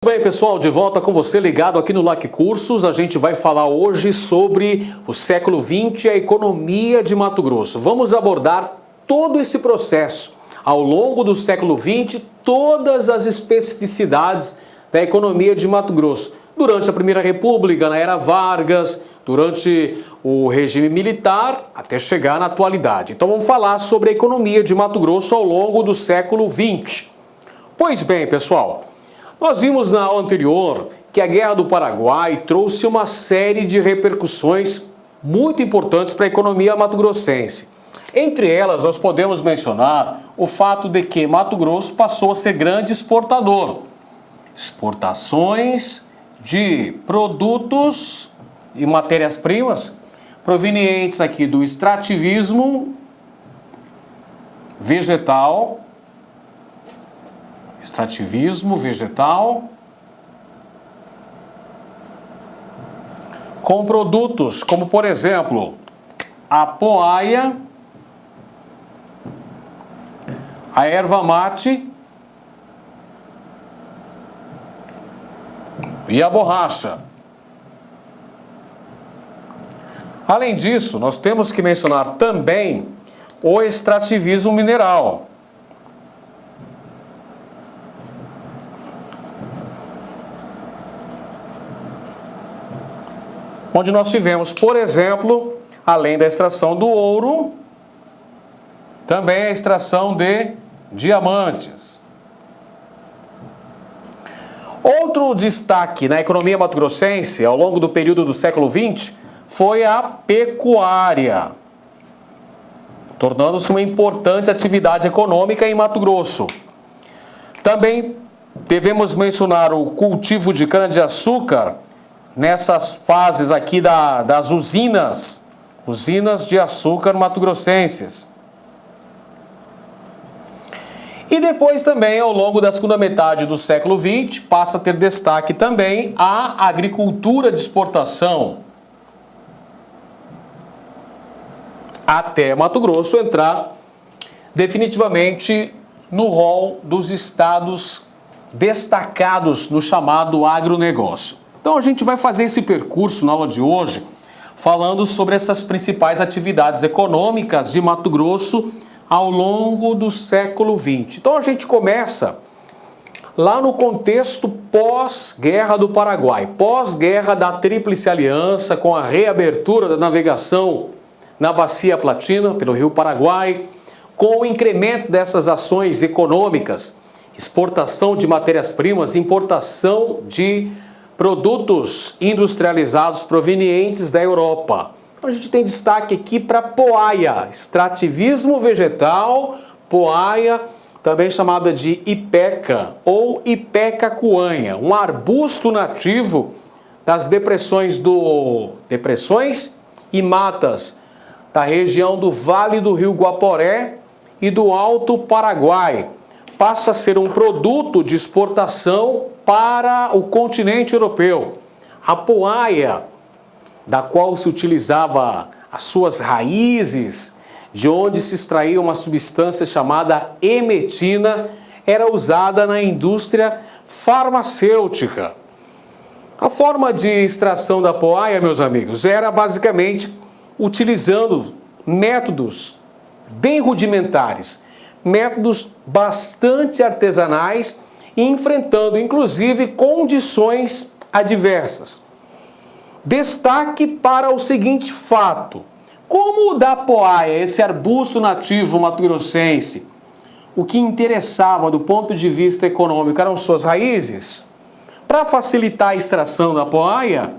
Tudo bem, pessoal? De volta com você ligado aqui no LAC Cursos. A gente vai falar hoje sobre o século XX e a economia de Mato Grosso. Vamos abordar todo esse processo ao longo do século XX, todas as especificidades da economia de Mato Grosso. Durante a Primeira República, na Era Vargas, durante o regime militar, até chegar na atualidade. Então vamos falar sobre a economia de Mato Grosso ao longo do século XX. Pois bem, pessoal, nós vimos na aula anterior que a Guerra do Paraguai trouxe uma série de repercussões muito importantes para a economia mato-grossense. Entre elas, nós podemos mencionar o fato de que Mato Grosso passou a ser grande exportador. Exportações de produtos e matérias-primas provenientes aqui do extrativismo vegetal, com produtos como, por exemplo, a poaia, a erva mate e a borracha. Além disso, nós temos que mencionar também o extrativismo mineral, onde nós tivemos, por exemplo, além da extração do ouro, também a extração de diamantes. Outro destaque na economia mato-grossense ao longo do período do século XX foi a pecuária, tornando-se uma importante atividade econômica em Mato Grosso. Também devemos mencionar o cultivo de cana-de-açúcar nessas fases aqui das usinas de açúcar mato-grossenses. E depois também, ao longo da segunda metade do século XX, passa a ter destaque também a agricultura de exportação, até Mato Grosso entrar definitivamente no rol dos estados destacados no chamado agronegócio. Então a gente vai fazer esse percurso na aula de hoje falando sobre essas principais atividades econômicas de Mato Grosso ao longo do século XX. Então a gente começa lá no contexto pós-Guerra do Paraguai, pós-Guerra da Tríplice Aliança, com a reabertura da navegação na Bacia Platina pelo Rio Paraguai, com o incremento dessas ações econômicas, exportação de matérias-primas, importação de produtos industrializados provenientes da Europa. Então, a gente tem destaque aqui para poaia, extrativismo vegetal, poaia, também chamada de ipeca ou ipecacuanha, um arbusto nativo das depressões e matas da região do Vale do Rio Guaporé e do Alto Paraguai. Passa a ser um produto de exportação para o continente europeu. A poaia, da qual se utilizava as suas raízes, de onde se extraía uma substância chamada emetina, era usada na indústria farmacêutica. A forma de extração da poaia, meus amigos, era basicamente utilizando métodos bem rudimentares, métodos bastante artesanais e enfrentando, inclusive, condições adversas. Destaque para o seguinte fato: como o da poaia, esse arbusto nativo mato-grossense, o que interessava do ponto de vista econômico eram suas raízes, para facilitar a extração da poaia,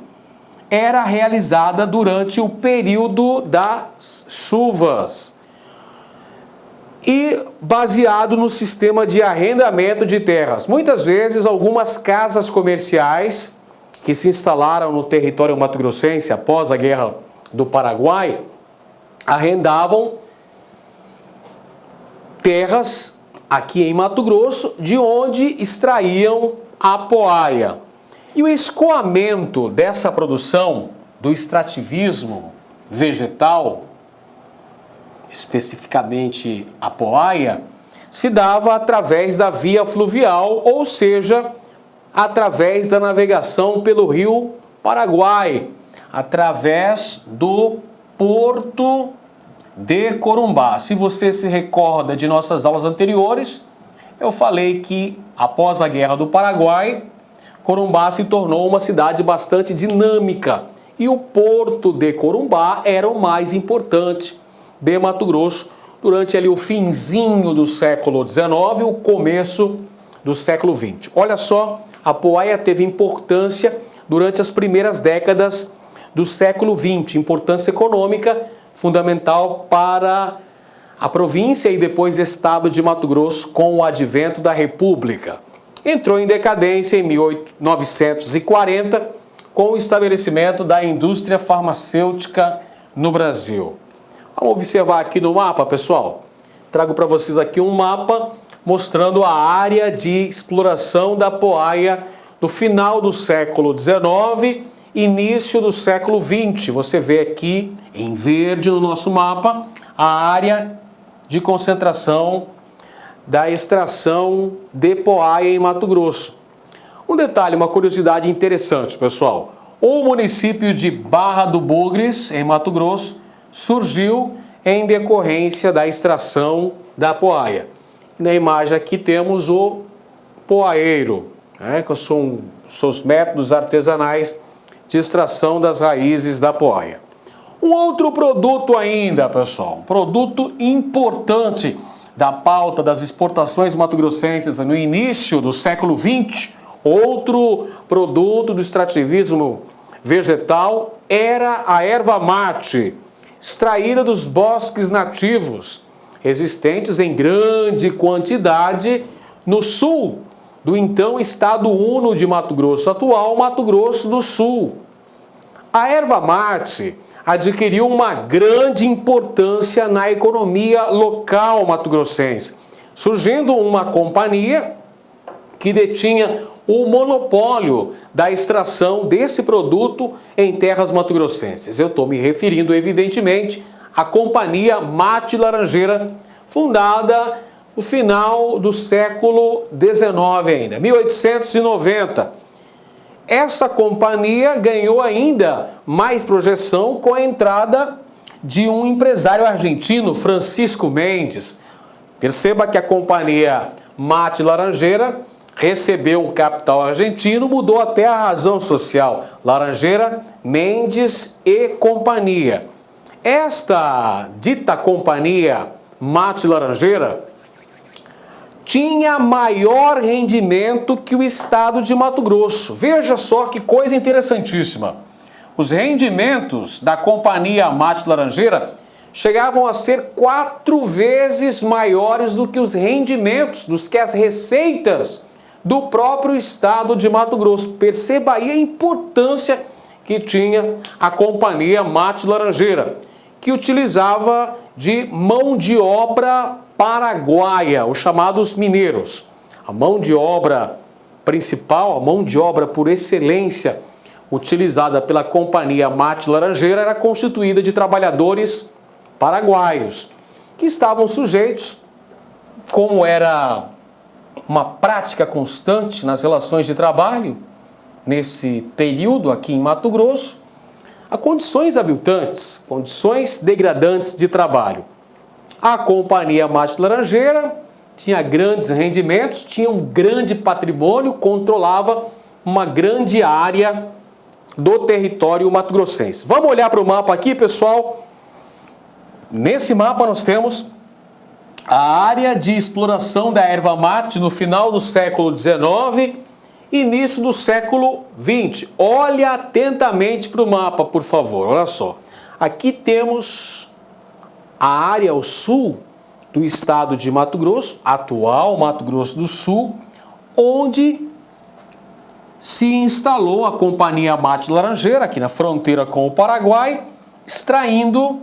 era realizada durante o período das chuvas e baseado no sistema de arrendamento de terras. Muitas vezes, algumas casas comerciais que se instalaram no território mato-grossense após a Guerra do Paraguai arrendavam terras aqui em Mato Grosso, de onde extraíam a poaia. E o escoamento dessa produção do extrativismo vegetal, especificamente a poaia, se dava através da via fluvial, ou seja, através da navegação pelo rio Paraguai, através do Porto de Corumbá. Se você se recorda de nossas aulas anteriores, eu falei que após a Guerra do Paraguai, Corumbá se tornou uma cidade bastante dinâmica e o Porto de Corumbá era o mais importante de Mato Grosso durante ali o finzinho do século XIX e o começo do século XX. Olha só, a Poaia teve importância durante as primeiras décadas do século XX, importância econômica fundamental para a província e depois estado de Mato Grosso com o advento da República. Entrou em decadência em 1940 com o estabelecimento da indústria farmacêutica no Brasil. Vamos observar aqui no mapa, pessoal. Trago para vocês aqui um mapa mostrando a área de exploração da Poaia do final do século XIX, início do século XX. Você vê aqui em verde no nosso mapa a área de concentração da extração de Poaia em Mato Grosso. Um detalhe, uma curiosidade interessante, pessoal. O município de Barra do Bugres, em Mato Grosso, surgiu em decorrência da extração da Poaia. Na imagem aqui temos o poaeiro, que são os métodos artesanais de extração das raízes da Poaia. Um outro produto ainda, pessoal, um produto importante da pauta das exportações mato-grossenses no início do século XX, outro produto do extrativismo vegetal era a erva mate, extraída dos bosques nativos, existentes em grande quantidade no sul do então Estado Uno de Mato Grosso, atual Mato Grosso do Sul. A erva mate adquiriu uma grande importância na economia local mato-grossense, surgindo uma companhia que detinha o monopólio da extração desse produto em terras mato-grossenses. Eu estou me referindo, evidentemente, à Companhia Mate Laranjeira, fundada no final do século XIX ainda, 1890. Essa companhia ganhou ainda mais projeção com a entrada de um empresário argentino, Francisco Mendes. Perceba que a Companhia Mate Laranjeira recebeu um capital argentino, mudou até a razão social. Laranjeira, Mendes e Companhia. Esta dita Companhia Mate Laranjeira tinha maior rendimento que o estado de Mato Grosso. Veja só que coisa interessantíssima. Os rendimentos da Companhia Mate Laranjeira chegavam a ser 4 vezes maiores do que os rendimentos, as receitas do próprio estado de Mato Grosso. Perceba aí a importância que tinha a Companhia Mate Laranjeira, que utilizava de mão de obra paraguaia, os chamados mineiros. A mão de obra principal, a mão de obra por excelência utilizada pela Companhia Mate Laranjeira era constituída de trabalhadores paraguaios, que estavam sujeitos, como era uma prática constante nas relações de trabalho, nesse período aqui em Mato Grosso, a condições aviltantes, condições degradantes de trabalho. A Companhia Mate Laranjeira tinha grandes rendimentos, tinha um grande patrimônio, controlava uma grande área do território mato-grossense. Vamos olhar para o mapa aqui, pessoal. Nesse mapa nós temos a área de exploração da erva mate no final do século XIX, início do século XX. Olha atentamente para o mapa, por favor. Olha só. Aqui temos a área ao sul do estado de Mato Grosso, atual Mato Grosso do Sul, onde se instalou a Companhia Mate Laranjeira, aqui na fronteira com o Paraguai, extraindo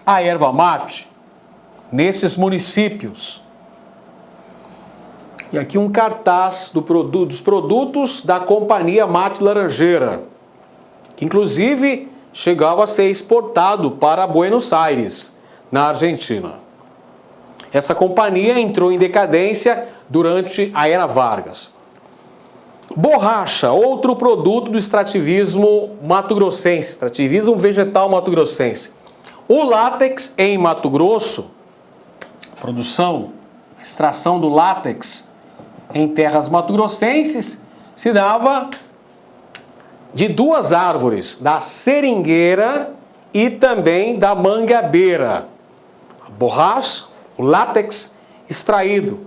a erva mate nesses municípios. E aqui um cartaz dos produtos da Companhia Mate Laranjeira, que inclusive chegava a ser exportado para Buenos Aires, na Argentina. Essa companhia entrou em decadência durante a Era Vargas. Borracha, outro produto do extrativismo mato-grossense, extrativismo vegetal mato-grossense. O látex em Mato Grosso, produção, extração do látex em terras mato-grossenses, se dava de duas árvores, da seringueira e também da mangabeira. A borracha, o látex extraído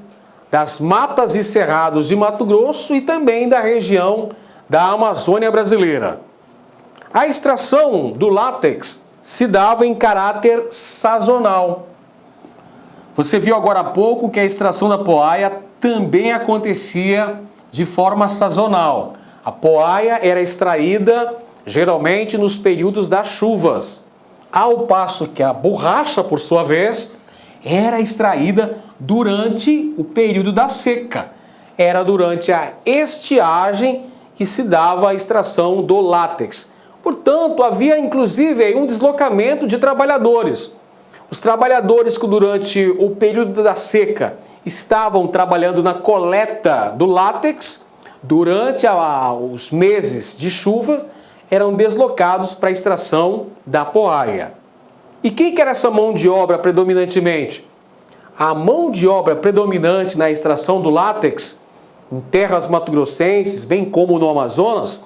das matas e cerrados de Mato Grosso e também da região da Amazônia brasileira. A extração do látex se dava em caráter sazonal. Você viu agora há pouco que a extração da poaia também acontecia de forma sazonal. A poaia era extraída geralmente nos períodos das chuvas, ao passo que a borracha, por sua vez, era extraída durante o período da seca. Era durante a estiagem que se dava a extração do látex. Portanto, havia inclusive um deslocamento de trabalhadores. Os trabalhadores que durante o período da seca estavam trabalhando na coleta do látex, durante os meses de chuva, eram deslocados para a extração da poaia. E quem que era essa mão de obra predominantemente? A mão de obra predominante na extração do látex, em terras mato-grossenses, bem como no Amazonas,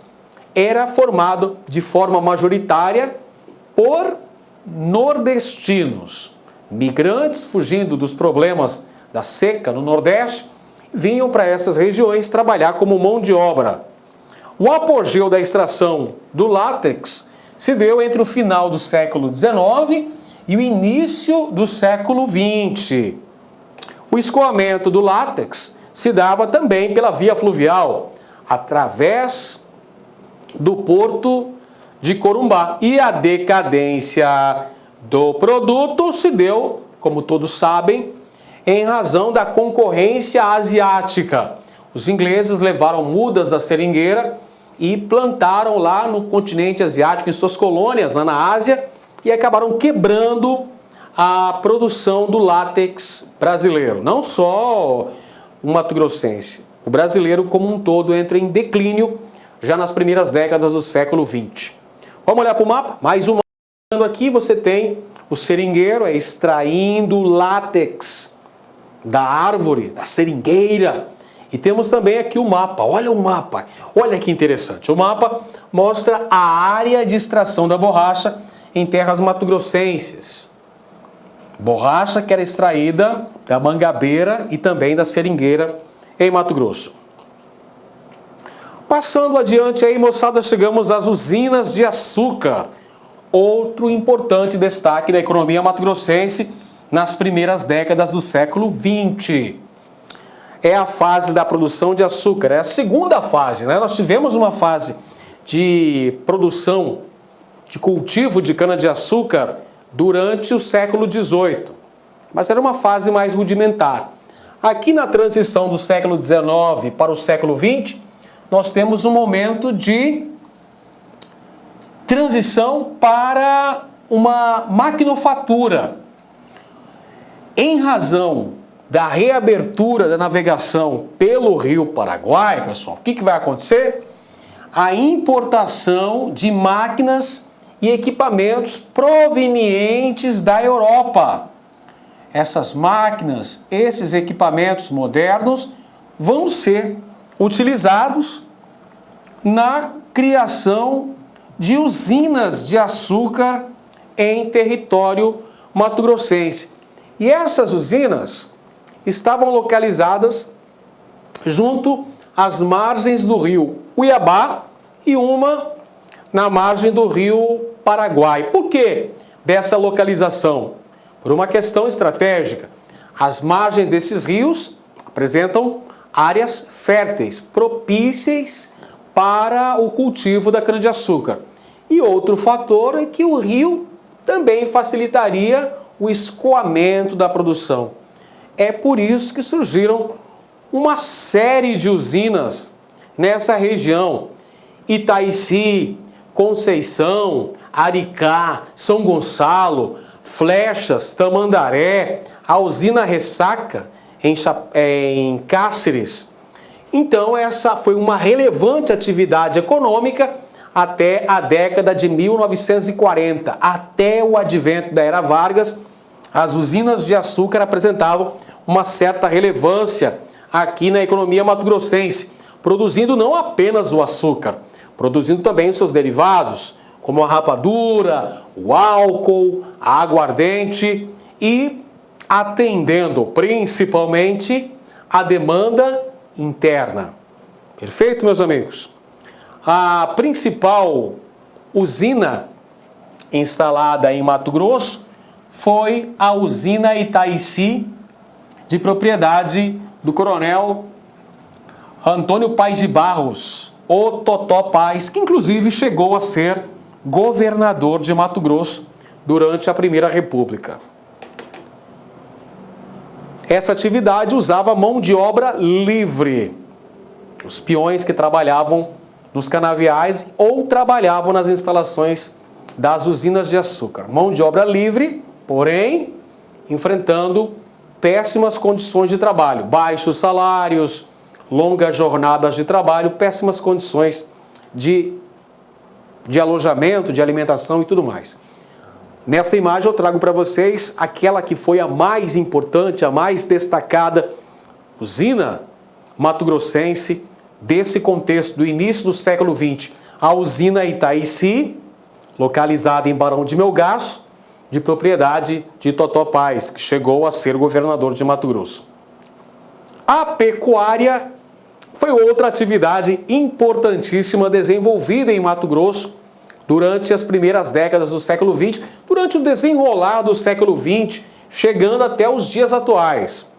era formado de forma majoritária por nordestinos. Migrantes fugindo dos problemas da seca no Nordeste, vinham para essas regiões trabalhar como mão de obra. O apogeu da extração do látex se deu entre o final do século XIX e o início do século XX. O escoamento do látex se dava também pela via fluvial, através do porto de Corumbá. E a decadência do produto se deu, como todos sabem, em razão da concorrência asiática. Os ingleses levaram mudas da seringueira e plantaram lá no continente asiático, em suas colônias, lá na Ásia, e acabaram quebrando a produção do látex brasileiro. Não só o mato-grossense, o brasileiro como um todo entra em declínio já nas primeiras décadas do século XX. Vamos olhar para o mapa? Mais um mapa. Aqui você tem o seringueiro extraindo látex da árvore, da seringueira. E temos também aqui o mapa. Olha o mapa. Olha que interessante. O mapa mostra a área de extração da borracha em terras mato-grossenses. Borracha que era extraída da mangabeira e também da seringueira em Mato Grosso. Passando adiante aí, moçada, chegamos às usinas de açúcar. Outro importante destaque da economia mato-grossense nas primeiras décadas do século XX. É a fase da produção de açúcar, é a segunda fase, né? Nós tivemos uma fase de produção, de cultivo de cana-de-açúcar durante o século XVIII, mas era uma fase mais rudimentar. Aqui na transição do século XIX para o século XX, nós temos um momento de transição para uma maquinofatura. Em razão da reabertura da navegação pelo Rio Paraguai, pessoal, o que vai acontecer? A importação de máquinas e equipamentos provenientes da Europa. Essas máquinas, esses equipamentos modernos vão ser utilizados na criação de usinas de açúcar em território mato-grossense. E essas usinas estavam localizadas junto às margens do rio Cuiabá e uma na margem do rio Paraguai. Por que dessa localização? Por uma questão estratégica. As margens desses rios apresentam áreas férteis, propícias para o cultivo da cana-de-açúcar. E outro fator é que o rio também facilitaria o escoamento da produção. É por isso que surgiram uma série de usinas nessa região. Itaici, Conceição, Aricá, São Gonçalo, Flechas, Tamandaré, a usina Ressaca em Cáceres. Então essa foi uma relevante atividade econômica até a década de 1940. Até o advento da Era Vargas, as usinas de açúcar apresentavam uma certa relevância aqui na economia mato-grossense, produzindo não apenas o açúcar, produzindo também os seus derivados, como a rapadura, o álcool, a aguardente e atendendo principalmente a demanda interna. Perfeito, meus amigos? A principal usina instalada em Mato Grosso foi a usina Itaici, de propriedade do coronel Antônio Paes de Barros, o Totó Paes, que inclusive chegou a ser governador de Mato Grosso durante a Primeira República. Essa atividade usava mão de obra livre. Os peões que trabalhavam nos canaviais ou trabalhavam nas instalações das usinas de açúcar. Mão de obra livre, porém, enfrentando péssimas condições de trabalho, baixos salários, longas jornadas de trabalho, péssimas condições de alojamento, de alimentação e tudo mais. Nesta imagem eu trago para vocês aquela que foi a mais importante, a mais destacada usina mato-grossense desse contexto do início do século XX, a usina Itaici, localizada em Barão de Melgaço, de propriedade de Totó Paes, que chegou a ser governador de Mato Grosso. A pecuária foi outra atividade importantíssima desenvolvida em Mato Grosso durante as primeiras décadas do século XX, durante o desenrolar do século XX, chegando até os dias atuais.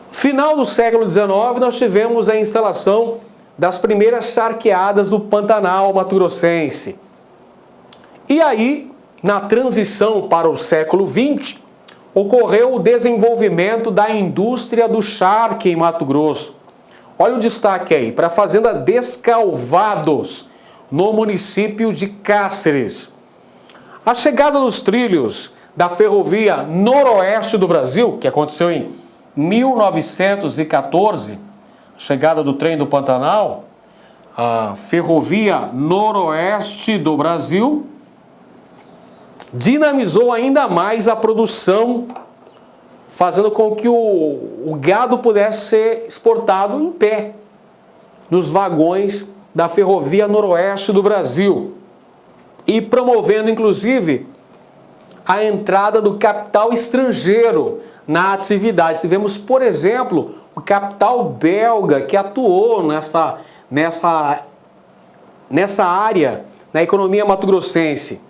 Final do século XIX, nós tivemos a instalação das primeiras charqueadas do Pantanal mato-grossense. E aí, na transição para o século XX, ocorreu o desenvolvimento da indústria do charque em Mato Grosso. Olha o destaque aí, para a fazenda Descalvados, no município de Cáceres. A chegada dos trilhos da ferrovia Noroeste do Brasil, que aconteceu em 1914, chegada do trem do Pantanal, a ferrovia Noroeste do Brasil, dinamizou ainda mais a produção, fazendo com que o gado pudesse ser exportado em pé nos vagões da ferrovia Noroeste do Brasil e promovendo, inclusive, a entrada do capital estrangeiro na atividade. Tivemos, por exemplo, o capital belga que atuou nessa área, na economia mato-grossense,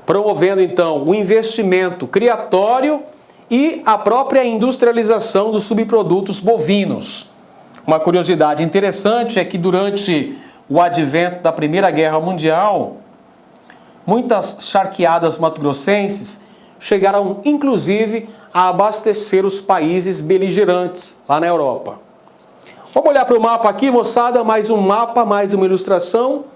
promovendo, então, o investimento criatório e a própria industrialização dos subprodutos bovinos. Uma curiosidade interessante é que durante o advento da Primeira Guerra Mundial, muitas charqueadas mato-grossenses chegaram, inclusive, a abastecer os países beligerantes lá na Europa. Vamos olhar para o mapa aqui, moçada, mais um mapa, mais uma ilustração.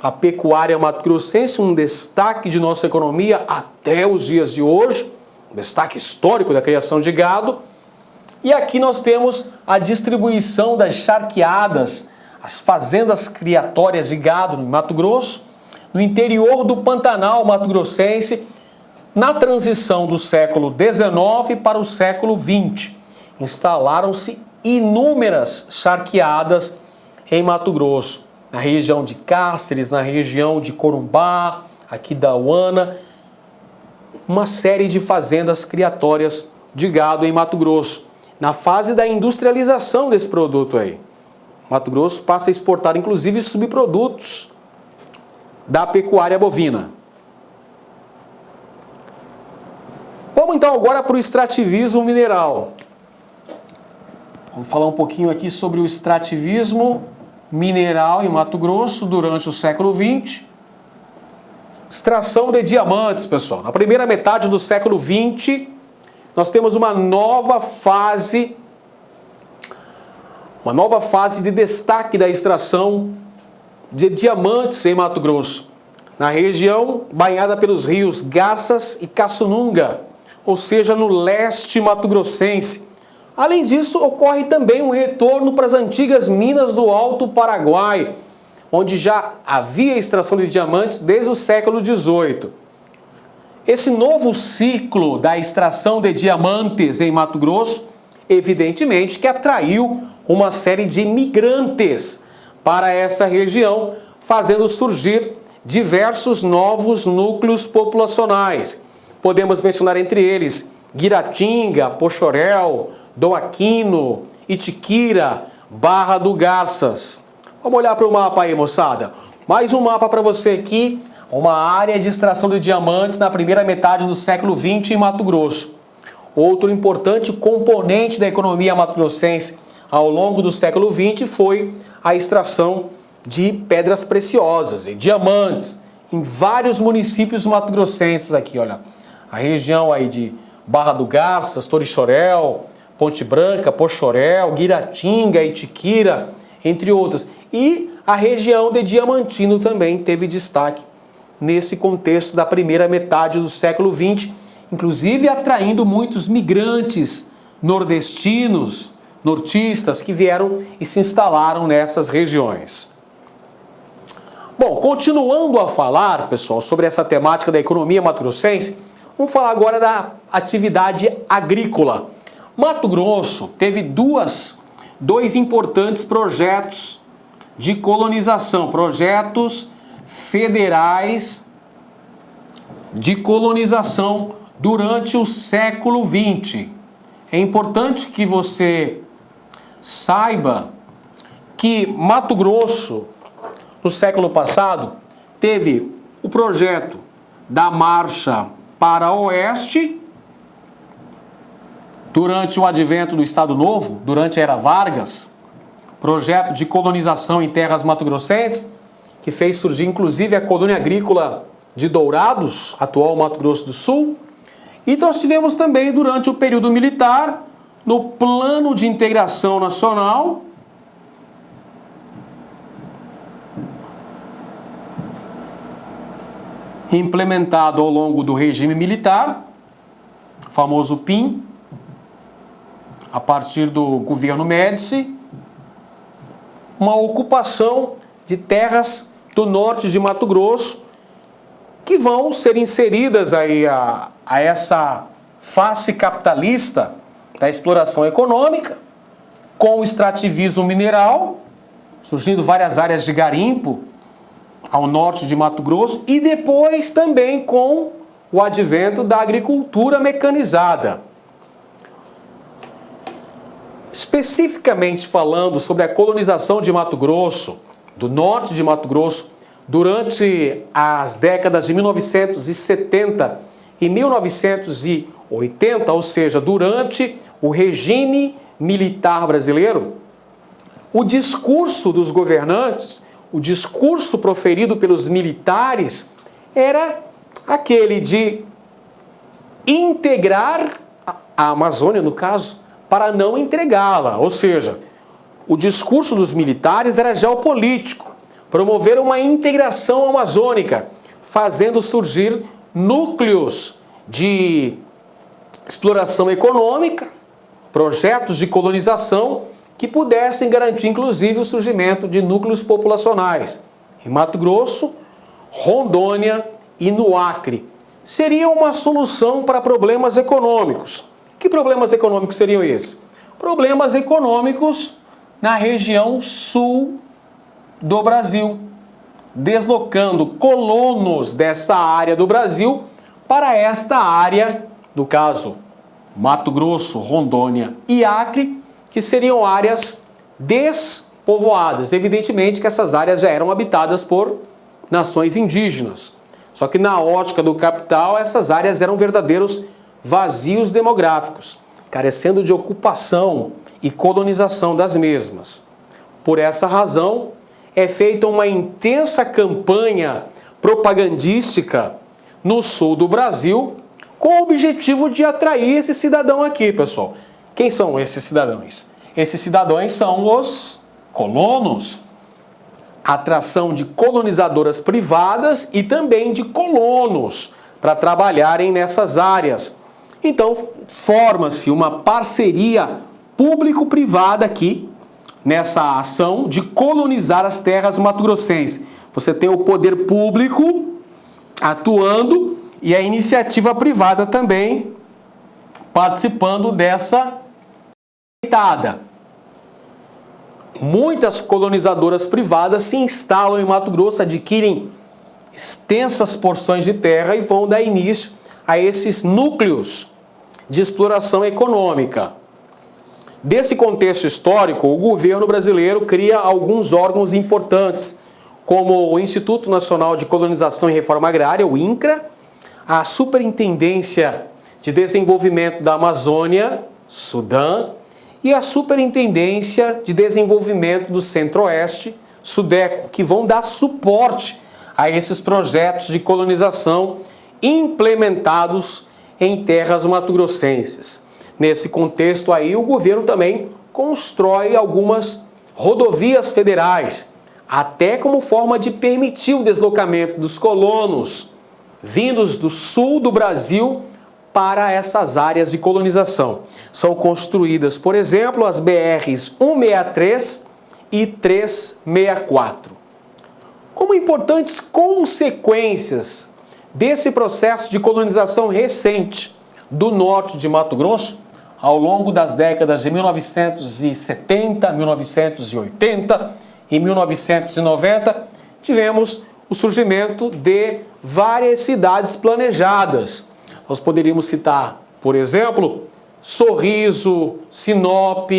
A pecuária mato-grossense, um destaque de nossa economia até os dias de hoje, um destaque histórico da criação de gado. E aqui nós temos a distribuição das charqueadas, as fazendas criatórias de gado no Mato Grosso, no interior do Pantanal mato-grossense, na transição do século XIX para o século XX. Instalaram-se inúmeras charqueadas em Mato Grosso, na região de Cáceres, na região de Corumbá, aqui da Uana, uma série de fazendas criatórias de gado em Mato Grosso, na fase da industrialização desse produto aí. Mato Grosso passa a exportar, inclusive, subprodutos da pecuária bovina. Vamos então agora para o extrativismo mineral. Vamos falar um pouquinho aqui sobre o extrativismo mineral em Mato Grosso durante o século XX. Extração de diamantes, pessoal. Na primeira metade do século XX, nós temos uma nova fase de destaque da extração de diamantes em Mato Grosso, na região banhada pelos rios Garças e Caçununga, ou seja, no leste mato-grossense, Além disso, ocorre também um retorno para as antigas minas do Alto Paraguai, onde já havia extração de diamantes desde o século XVIII. Esse novo ciclo da extração de diamantes em Mato Grosso, evidentemente que atraiu uma série de imigrantes para essa região, fazendo surgir diversos novos núcleos populacionais. Podemos mencionar entre eles Guiratinga, Poxoréu, Dom Aquino, Itiquira, Barra do Garças. Vamos olhar para o mapa aí, moçada. Mais um mapa para você aqui, uma área de extração de diamantes na primeira metade do século XX em Mato Grosso. Outro importante componente da economia mato-grossense ao longo do século XX foi a extração de pedras preciosas e diamantes em vários municípios mato-grossenses aqui, olha. A região aí de Barra do Garças, Torixoréu, Ponte Branca, Poxoréu, Guiratinga, Itiquira, entre outros. E a região de Diamantino também teve destaque nesse contexto da primeira metade do século XX, inclusive atraindo muitos migrantes nordestinos, nortistas, que vieram e se instalaram nessas regiões. Bom, continuando a falar, pessoal, sobre essa temática da economia mato-grossense, vamos falar agora da atividade agrícola. Mato Grosso teve dois importantes projetos de colonização, projetos federais de colonização durante o século XX. É importante que você saiba que Mato Grosso, no século passado, teve o projeto da Marcha para o Oeste, durante o advento do Estado Novo, durante a Era Vargas, projeto de colonização em terras mato-grossenses, que fez surgir inclusive a colônia agrícola de Dourados, atual Mato Grosso do Sul. E nós tivemos também, durante o período militar, no Plano de Integração Nacional, implementado ao longo do regime militar, famoso PIM, a partir do governo Médici, uma ocupação de terras do norte de Mato Grosso que vão ser inseridas aí a essa face capitalista da exploração econômica, com o extrativismo mineral, surgindo várias áreas de garimpo ao norte de Mato Grosso, e depois também com o advento da agricultura mecanizada. Especificamente falando sobre a colonização de Mato Grosso, do norte de Mato Grosso, durante as décadas de 1970 e 1980, ou seja, durante o regime militar brasileiro, o discurso dos governantes, o discurso proferido pelos militares, era aquele de integrar a Amazônia, no caso, para não entregá-la. Ou seja, o discurso dos militares era geopolítico, promover uma integração amazônica, fazendo surgir núcleos de exploração econômica, projetos de colonização que pudessem garantir, inclusive, o surgimento de núcleos populacionais em Mato Grosso, Rondônia e no Acre. Seria uma solução para problemas econômicos. Que problemas econômicos seriam esses? Problemas econômicos na região sul do Brasil, deslocando colonos dessa área do Brasil para esta área, no caso, Mato Grosso, Rondônia e Acre, que seriam áreas despovoadas. Evidentemente que essas áreas já eram habitadas por nações indígenas. Só que na ótica do capital, essas áreas eram verdadeiros vazios demográficos, carecendo de ocupação e colonização das mesmas. Por essa razão, é feita uma intensa campanha propagandística no sul do Brasil, com o objetivo de atrair esse cidadão aqui, pessoal. Quem são esses cidadãos? Esses cidadãos são os colonos. Atração de colonizadoras privadas e também de colonos para trabalharem nessas áreas. Então, forma-se uma parceria público-privada aqui, nessa ação de colonizar as terras mato-grossenses. Você tem o poder público atuando e a iniciativa privada também participando dessa empreitada. Muitas colonizadoras privadas se instalam em Mato Grosso, adquirem extensas porções de terra e vão dar início a esses núcleos de exploração econômica. Desse contexto histórico, o governo brasileiro cria alguns órgãos importantes, como o Instituto Nacional de Colonização e Reforma Agrária, o INCRA, a Superintendência de Desenvolvimento da Amazônia, Sudã, e a Superintendência de Desenvolvimento do Centro-Oeste, SUDECO, que vão dar suporte a esses projetos de colonização implementados em terras mato-grossenses. Nesse contexto aí, o governo também constrói algumas rodovias federais, até como forma de permitir o deslocamento dos colonos vindos do sul do Brasil para essas áreas de colonização. São construídas, por exemplo, as BRs 163 e 364. Como importantes consequências desse processo de colonização recente do norte de Mato Grosso, ao longo das décadas de 1970, 1980 e 1990, tivemos o surgimento de várias cidades planejadas. Nós poderíamos citar, por exemplo, Sorriso, Sinop,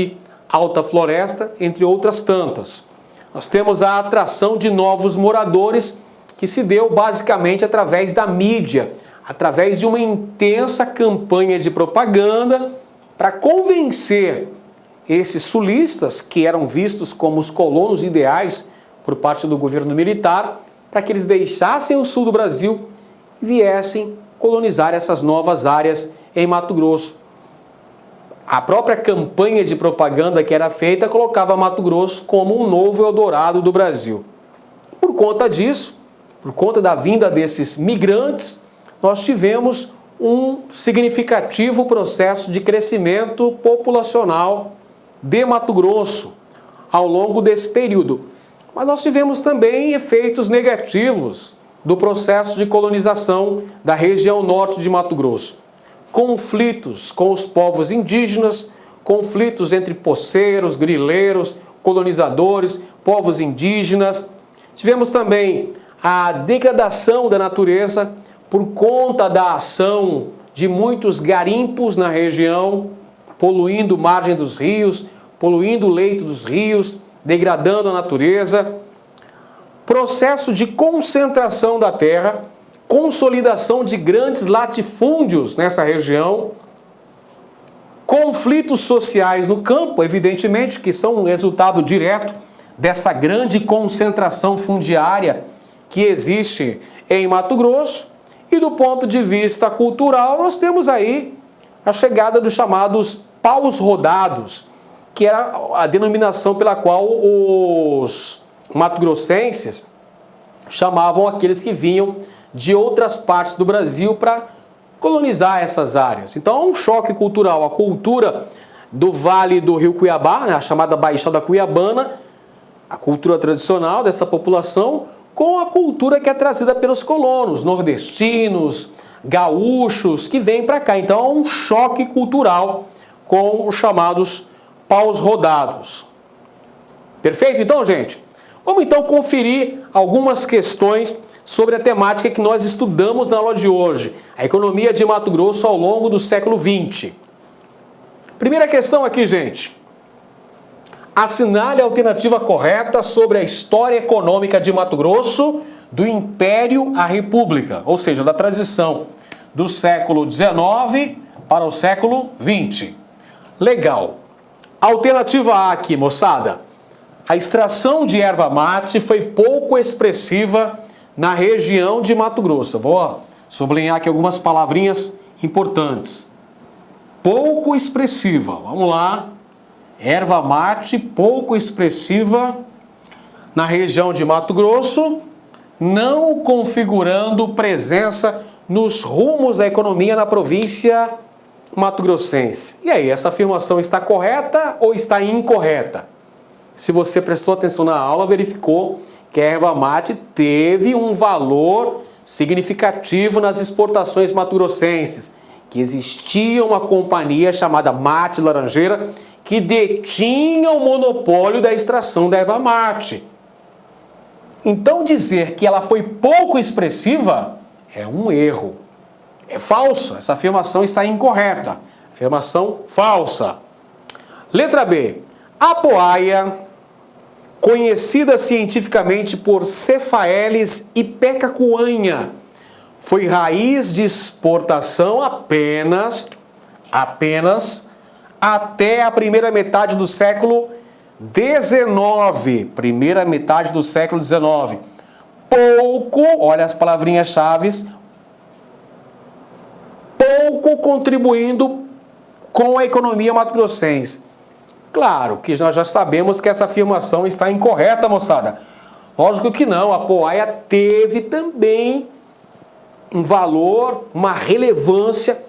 Alta Floresta, entre outras tantas. Nós temos a atração de novos moradores que se deu basicamente através da mídia, através de uma intensa campanha de propaganda para convencer esses sulistas, que eram vistos como os colonos ideais por parte do governo militar, para que eles deixassem o sul do Brasil e viessem colonizar essas novas áreas em Mato Grosso. A própria campanha de propaganda que era feita colocava Mato Grosso como um novo Eldorado do Brasil. Por conta disso, por conta da vinda desses migrantes, nós tivemos um significativo processo de crescimento populacional de Mato Grosso ao longo desse período. Mas nós tivemos também efeitos negativos do processo de colonização da região norte de Mato Grosso. Conflitos com os povos indígenas, conflitos entre poceiros, grileiros, colonizadores, povos indígenas. Tivemos também a degradação da natureza por conta da ação de muitos garimpos na região, poluindo margem dos rios, poluindo o leito dos rios, degradando a natureza. Processo de concentração da terra, consolidação de grandes latifúndios nessa região, conflitos sociais no campo, evidentemente, que são um resultado direto dessa grande concentração fundiária que existe em Mato Grosso. E do ponto de vista cultural, nós temos aí a chegada dos chamados paus rodados, que era a denominação pela qual os mato-grossenses chamavam aqueles que vinham de outras partes do Brasil para colonizar essas áreas. Então há um choque cultural. A cultura do Vale do Rio Cuiabá, a chamada Baixada Cuiabana, a cultura tradicional dessa população, com a cultura que é trazida pelos colonos, nordestinos, gaúchos, que vêm para cá. Então há um choque cultural com os chamados paus rodados. Perfeito, então, gente? Vamos então conferir algumas questões sobre a temática que nós estudamos na aula de hoje, a economia de Mato Grosso ao longo do século XX. Primeira questão aqui, gente. Assinale a alternativa correta sobre a história econômica de Mato Grosso do Império à República, ou seja, da transição do século XIX para o século XX. Legal. Alternativa A aqui, moçada. A extração de erva mate foi pouco expressiva na região de Mato Grosso. Vou sublinhar aqui algumas palavrinhas importantes. Pouco expressiva. Vamos lá. Erva mate pouco expressiva na região de Mato Grosso, não configurando presença nos rumos da economia na província mato-grossense. E aí, essa afirmação está correta ou está incorreta? Se você prestou atenção na aula, verificou que a erva mate teve um valor significativo nas exportações mato-grossenses, que existia uma companhia chamada Mate Laranjeira que detinha o monopólio da extração da erva mate. Então dizer que ela foi pouco expressiva é um erro. É falso, essa afirmação está incorreta. Afirmação falsa. Letra B. A poaia, conhecida cientificamente por Cephaelis ipecacuanha, foi raiz de exportação apenas até a primeira metade do século XIX. Primeira metade do século XIX. Pouco, olha as palavrinhas-chave, pouco contribuindo com a economia mato-grossense. Claro que nós já sabemos que essa afirmação está incorreta, moçada. Lógico que não, a poaia teve também um valor, uma relevância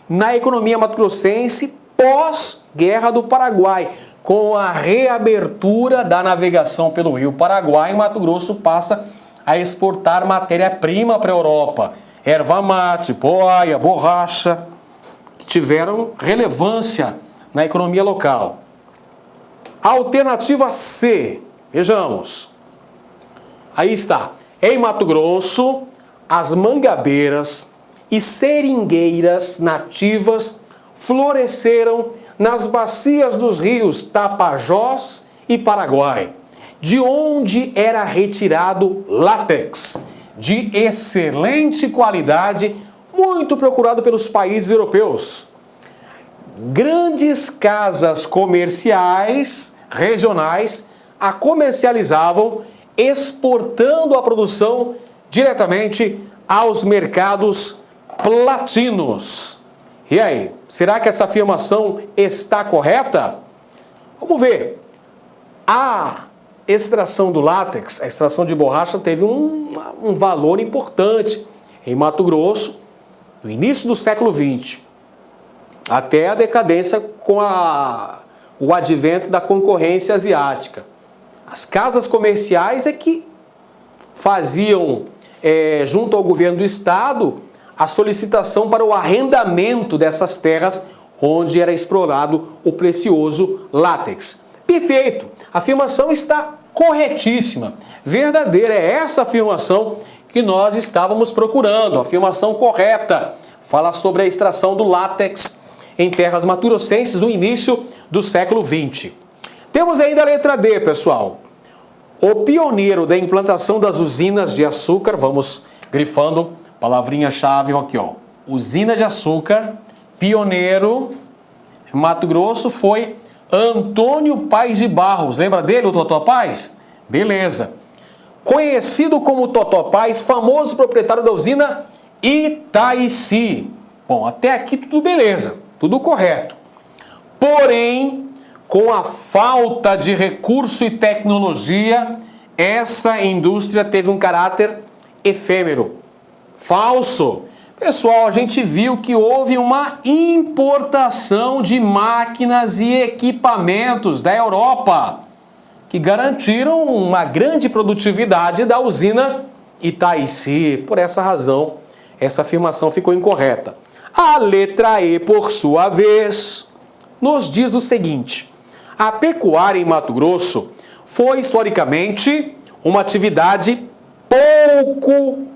na economia mato-grossense pós-Guerra do Paraguai. Com a reabertura da navegação pelo Rio Paraguai, Mato Grosso passa a exportar matéria-prima para a Europa. Erva mate, poaia, borracha, que tiveram relevância na economia local. Alternativa C, vejamos. Aí está. Em Mato Grosso, as mangabeiras e seringueiras nativas floresceram nas bacias dos rios Tapajós e Paraguai, de onde era retirado látex de excelente qualidade, muito procurado pelos países europeus. Grandes casas comerciais regionais a comercializavam, exportando a produção diretamente aos mercados latinos. E aí, será que essa afirmação está correta? Vamos ver. A extração do látex, a extração de borracha, teve um valor importante em Mato Grosso, no início do século XX, até a decadência com o advento da concorrência asiática. As casas comerciais é que faziam, junto ao governo do estado, a solicitação para o arrendamento dessas terras onde era explorado o precioso látex. Perfeito! A afirmação está corretíssima, verdadeira. É essa afirmação que nós estávamos procurando, a afirmação correta. Fala sobre a extração do látex em terras mato-grossenses no início do século XX. Temos ainda a letra D, pessoal. O pioneiro da implantação das usinas de açúcar, vamos grifando, palavrinha-chave aqui, ó. Usina de açúcar, pioneiro, Mato Grosso, foi Antônio Paes de Barros. Lembra dele, o Totó Paes? Beleza. Conhecido como Totó Paes, famoso proprietário da usina Itaici. Bom, até aqui tudo beleza, tudo correto. Porém, com a falta de recurso e tecnologia, essa indústria teve um caráter efêmero. Falso. Pessoal, a gente viu que houve uma importação de máquinas e equipamentos da Europa que garantiram uma grande produtividade da usina Itaici. Por essa razão, essa afirmação ficou incorreta. A letra E, por sua vez, nos diz o seguinte: a pecuária em Mato Grosso foi historicamente uma atividade pouco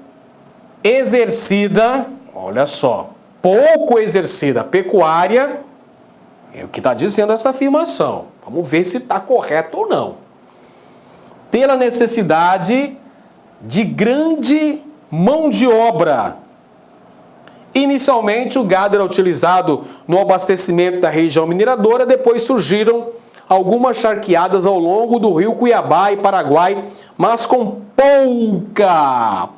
exercida, olha só, pouco exercida. Pecuária é o que está dizendo essa afirmação. Vamos ver se está correto ou não. Pela necessidade de grande mão de obra. Inicialmente, o gado era utilizado no abastecimento da região mineradora, depois surgiram algumas charqueadas ao longo do rio Cuiabá e Paraguai, mas com pouca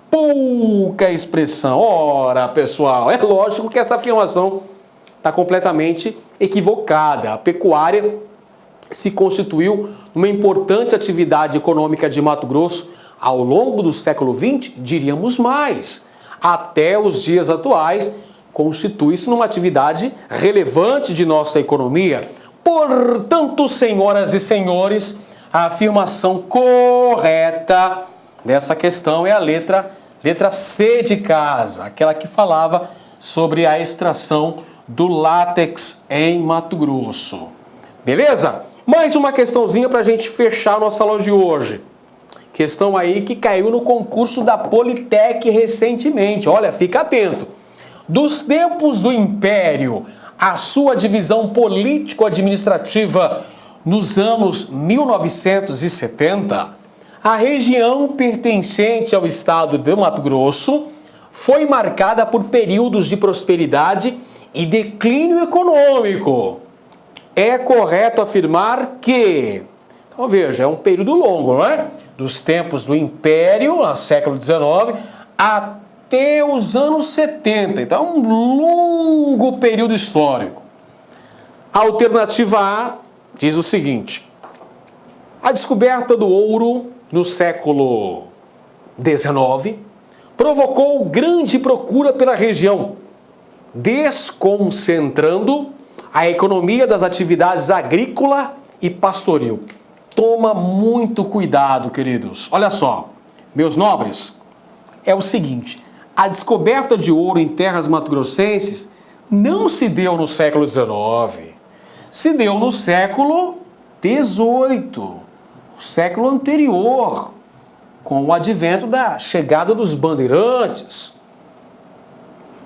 expressão. Ora, pessoal, é lógico que essa afirmação está completamente equivocada. A pecuária se constituiu uma importante atividade econômica de Mato Grosso ao longo do século XX, diríamos mais, até os dias atuais, constitui-se numa atividade relevante de nossa economia. Portanto, senhoras e senhores, a afirmação correta dessa questão é a letra C de casa, aquela que falava sobre a extração do látex em Mato Grosso. Beleza? Mais uma questãozinha para a gente fechar a nossa aula de hoje. Questão aí que caiu no concurso da Politec recentemente. Olha, fica atento. Dos tempos do Império, a sua divisão político-administrativa nos anos 1970, a região pertencente ao estado de Mato Grosso foi marcada por períodos de prosperidade e declínio econômico. É correto afirmar que, então veja, é um período longo, não é? Dos tempos do Império, no século XIX, até os anos 70. Então, é um longo período histórico. A alternativa A diz o seguinte: a descoberta do ouro no século XIX provocou grande procura pela região, desconcentrando a economia das atividades agrícola e pastoril. Toma muito cuidado, queridos. Olha só, meus nobres, é o seguinte: a descoberta de ouro em terras mato-grossenses não se deu no século XIX, se deu no século XVIII, o século anterior, com o advento da chegada dos bandeirantes,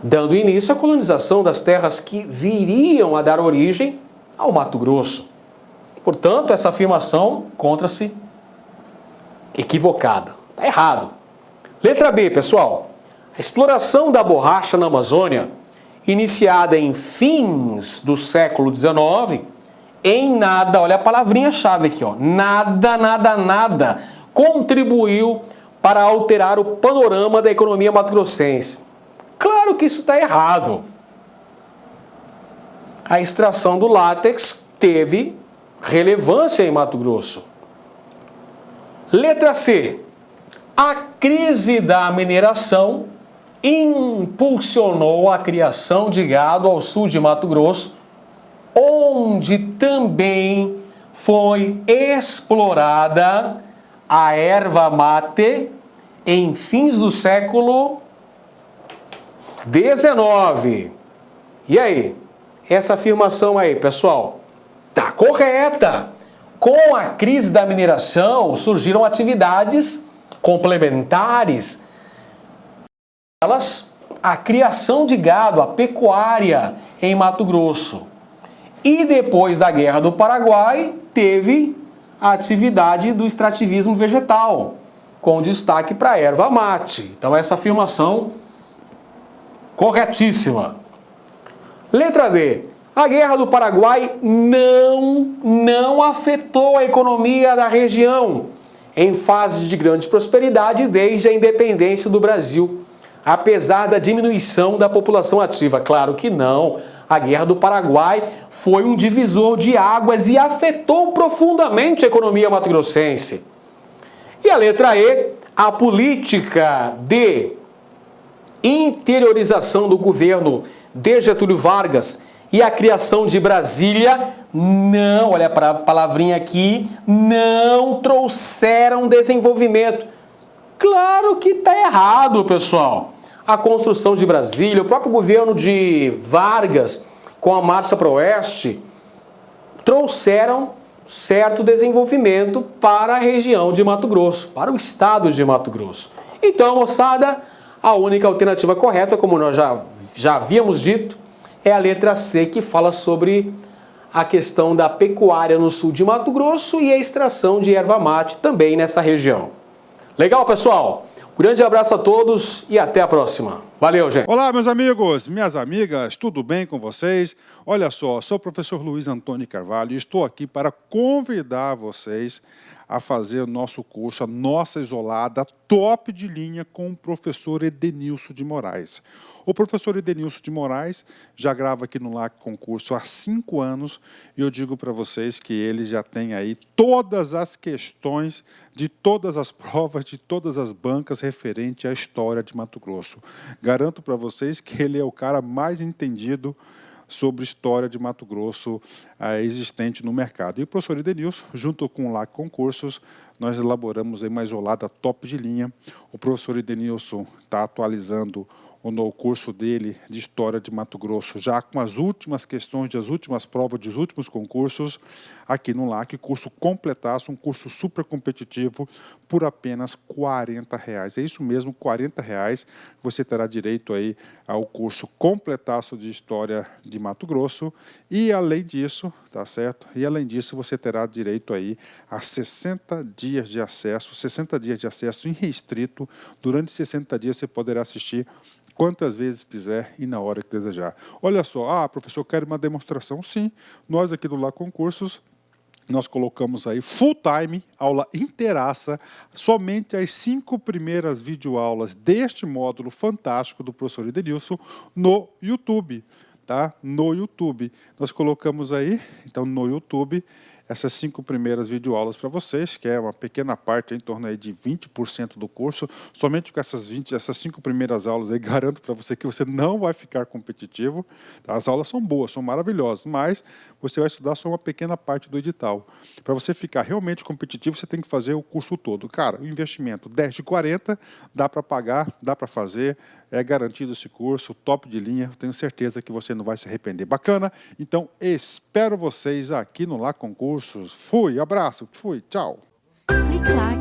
dando início à colonização das terras que viriam a dar origem ao Mato Grosso. Portanto, essa afirmação encontra-se equivocada. Está errado. Letra B, pessoal. A exploração da borracha na Amazônia, iniciada em fins do século XIX, em nada, olha a palavrinha-chave aqui, ó, nada, contribuiu para alterar o panorama da economia mato-grossense. Claro que isso está errado. A extração do látex teve relevância em Mato Grosso. Letra C. A crise da mineração impulsionou a criação de gado ao sul de Mato Grosso, onde também foi explorada a erva mate em fins do século XIX. E aí? Essa afirmação aí, pessoal, tá correta. Com a crise da mineração, surgiram atividades complementares. Elas, a criação de gado, a pecuária em Mato Grosso. E depois da Guerra do Paraguai, teve a atividade do extrativismo vegetal, com destaque para a erva mate. Então, essa afirmação corretíssima. Letra D. A Guerra do Paraguai não afetou a economia da região em fase de grande prosperidade desde a independência do Brasil, apesar da diminuição da população ativa. Claro que não. A Guerra do Paraguai foi um divisor de águas e afetou profundamente a economia mato-grossense. E a letra E, a política de interiorização do governo de Getúlio Vargas e a criação de Brasília não, olha para a palavrinha aqui, não trouxeram desenvolvimento. Claro que está errado, pessoal. A construção de Brasília, o próprio governo de Vargas, com a Marcha para o Oeste, trouxeram certo desenvolvimento para a região de Mato Grosso, para o estado de Mato Grosso. Então, moçada, a única alternativa correta, como nós já havíamos dito, é a letra C, que fala sobre a questão da pecuária no sul de Mato Grosso e a extração de erva mate também nessa região. Legal, pessoal? Grande abraço a todos e até a próxima. Valeu, gente. Olá, meus amigos, minhas amigas, tudo bem com vocês? Olha só, sou o professor Luiz Antônio Carvalho e estou aqui para convidar vocês a fazer o nosso curso, a nossa isolada, top de linha com o professor Edenilson de Moraes. O professor Edenilson de Moraes já grava aqui no LAC Concurso há 5 anos e eu digo para vocês que ele já tem aí todas as questões de todas as provas, de todas as bancas referente à história de Mato Grosso. Garanto para vocês que ele é o cara mais entendido sobre história de Mato Grosso existente no mercado. E o professor Edenilson, junto com o LAC Concursos, nós elaboramos aí uma isolada top de linha. O professor Edenilson está atualizando o curso dele de História de Mato Grosso, já com as últimas questões das últimas provas, dos últimos concursos, aqui no LAC, curso completaço, um curso super competitivo, por apenas R$40. É isso mesmo, R$40, você terá direito aí ao curso completaço de História de Mato Grosso, e além disso, tá certo? E além disso, você terá direito aí a 60 dias de acesso irrestrito. Durante 60 dias você poderá assistir quantas vezes quiser e na hora que desejar. Olha só, professor, quero uma demonstração? Sim, nós aqui do LAC Concursos, nós colocamos aí full time, aula inteiraça, somente as 5 primeiras videoaulas deste módulo fantástico do professor Edenilson no YouTube, tá? No YouTube. Nós colocamos aí, então, no YouTube, essas 5 primeiras videoaulas para vocês, que é uma pequena parte, em torno aí de 20% do curso. Somente com essas 5 primeiras aulas aí, garanto para você que você não vai ficar competitivo. As aulas são boas, são maravilhosas, mas você vai estudar só uma pequena parte do edital. Para você ficar realmente competitivo, você tem que fazer o curso todo. Cara, o investimento 10 de 40, dá para pagar, dá para fazer, é garantido esse curso, top de linha, tenho certeza que você não vai se arrepender. Bacana? Então, espero vocês aqui no LAC Concursos. Fui, abraço, fui, tchau. Clique lá.